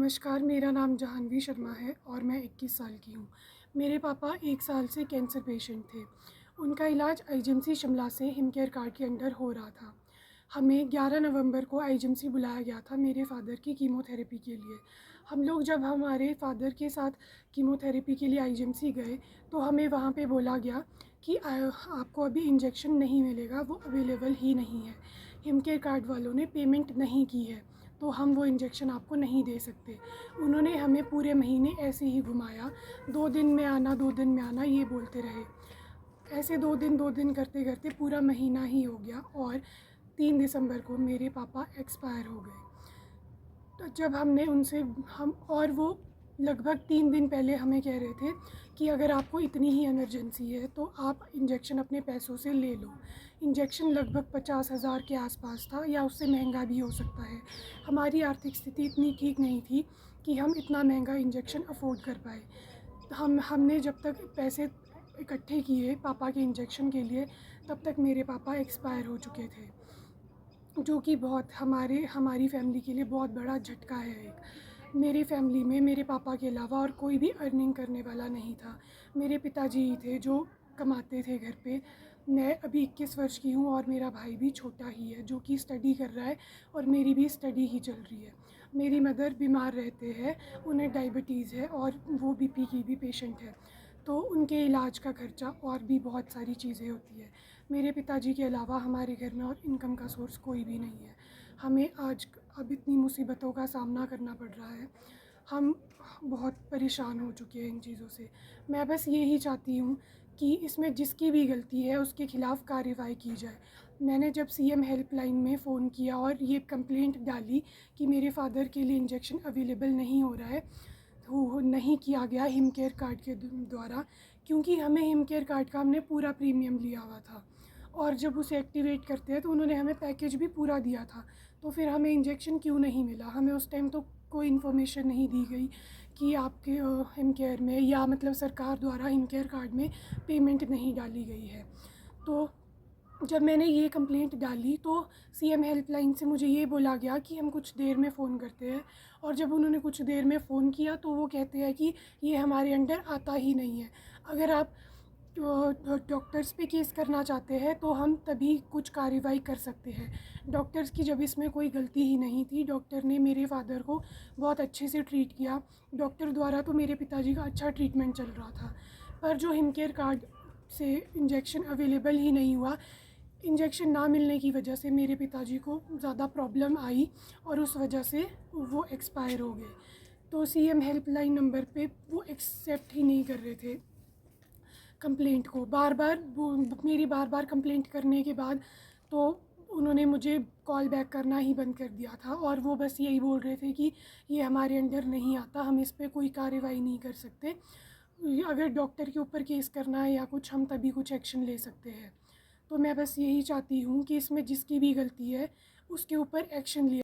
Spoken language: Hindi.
नमस्कार, मेरा नाम जाह्नवी शर्मा है और मैं 21 साल की हूँ। मेरे पापा 1 साल से कैंसर पेशेंट थे। उनका इलाज आईजीएमसी शिमला से हिमकेयर कार्ड के अंडर हो रहा था। हमें 11 नवंबर को आईजीएमसी बुलाया गया था मेरे फ़ादर की कीमोथेरेपी के लिए। हम लोग जब हमारे फ़ादर के साथ कीमोथेरेपी के लिए आईजीएमसी गए तो हमें वहाँ पे बोला गया कि आपको अभी इंजेक्शन नहीं मिलेगा, वो अवेलेबल ही नहीं है। हिमकेयर कार्ड वालों ने पेमेंट नहीं की है तो हम वो इंजेक्शन आपको नहीं दे सकते। उन्होंने हमें पूरे महीने ऐसे ही घुमाया, 2 दिन में आना 2 दिन में आना ये बोलते रहे। ऐसे 2 दिन करते करते पूरा महीना ही हो गया और 3 दिसंबर को मेरे पापा एक्सपायर हो गए। तो जब हमने उनसे हम और वो लगभग 3 दिन पहले हमें कह रहे थे कि अगर आपको इतनी ही इमरजेंसी है तो आप इंजेक्शन अपने पैसों से ले लो। इंजेक्शन लगभग 50,000 के आसपास था या उससे महंगा भी हो सकता है। हमारी आर्थिक स्थिति इतनी ठीक नहीं थी कि हम इतना महंगा इंजेक्शन अफोर्ड कर पाए। हमने जब तक पैसे इकट्ठे किए पापा के इंजेक्शन के लिए, तब तक मेरे पापा एक्सपायर हो चुके थे, जो कि बहुत हमारी फैमिली के लिए बहुत बड़ा झटका है एक। मेरी फैमिली में मेरे पापा के अलावा और कोई भी अर्निंग करने वाला नहीं था। मेरे पिताजी ही थे जो कमाते थे घर पे। मैं अभी 21 वर्ष की हूँ और मेरा भाई भी छोटा ही है जो कि स्टडी कर रहा है और मेरी भी स्टडी ही चल रही है। मेरी मदर बीमार रहते हैं, उन्हें डायबिटीज़ है और वो बीपी की भी पेशेंट है, तो उनके इलाज का खर्चा और भी बहुत सारी चीज़ें होती है। मेरे पिताजी के अलावा हमारे घर में और इनकम का सोर्स कोई भी नहीं है। हमें आज अब इतनी मुसीबतों का सामना करना पड़ रहा है। हम बहुत परेशान हो चुके हैं इन चीज़ों से। मैं बस यही चाहती हूँ कि इसमें जिसकी भी गलती है उसके ख़िलाफ़ कार्रवाई की जाए। मैंने जब सीएम हेल्पलाइन में फ़ोन किया और ये कंप्लेंट डाली कि मेरे फ़ादर के लिए इंजेक्शन अवेलेबल नहीं हो रहा है, वो नहीं किया गया हिमकेयर कार्ड के द्वारा, क्योंकि हमें हिमकेयर कार्ड का हमने पूरा प्रीमियम लिया हुआ था और जब उसे एक्टिवेट करते हैं तो उन्होंने हमें पैकेज भी पूरा दिया था। तो फिर हमें इंजेक्शन क्यों नहीं मिला? हमें उस टाइम तो कोई इन्फॉर्मेशन नहीं दी गई कि आपके हिमकेयर में या मतलब सरकार द्वारा हिमकेयर कार्ड में पेमेंट नहीं डाली गई है। तो जब मैंने ये कंप्लेंट डाली तो सीएम हेल्पलाइन से मुझे ये बोला गया कि हम कुछ देर में फ़ोन करते हैं, और जब उन्होंने कुछ देर में फ़ोन किया तो वो कहते हैं कि ये हमारे अंडर आता ही नहीं है। अगर आप डॉक्टर्स पे केस करना चाहते हैं तो हम तभी कुछ कार्रवाई कर सकते हैं। डॉक्टर्स की जब इसमें कोई गलती ही नहीं थी, डॉक्टर ने मेरे फ़ादर को बहुत अच्छे से ट्रीट किया। डॉक्टर द्वारा तो मेरे पिताजी का अच्छा ट्रीटमेंट चल रहा था, पर जो हिमकेयर कार्ड से इंजेक्शन अवेलेबल ही नहीं हुआ, इंजेक्शन ना मिलने की वजह से मेरे पिताजी को ज़्यादा प्रॉब्लम आई और उस वजह से वो एक्सपायर हो गए। तो सीएम हेल्पलाइन नंबर पे वो एक्सेप्ट ही नहीं कर रहे थे कंप्लेंट को। मेरी बार बार कंप्लेंट करने के बाद तो उन्होंने मुझे कॉल बैक करना ही बंद कर दिया था और वो बस यही बोल रहे थे कि ये हमारे अंडर नहीं आता, हम इस पर कोई कार्रवाई नहीं कर सकते। अगर डॉक्टर के ऊपर केस करना है या कुछ, हम तभी कुछ एक्शन ले सकते हैं। तो मैं बस यही चाहती हूँ कि इसमें जिसकी भी गलती है उसके ऊपर एक्शन लिया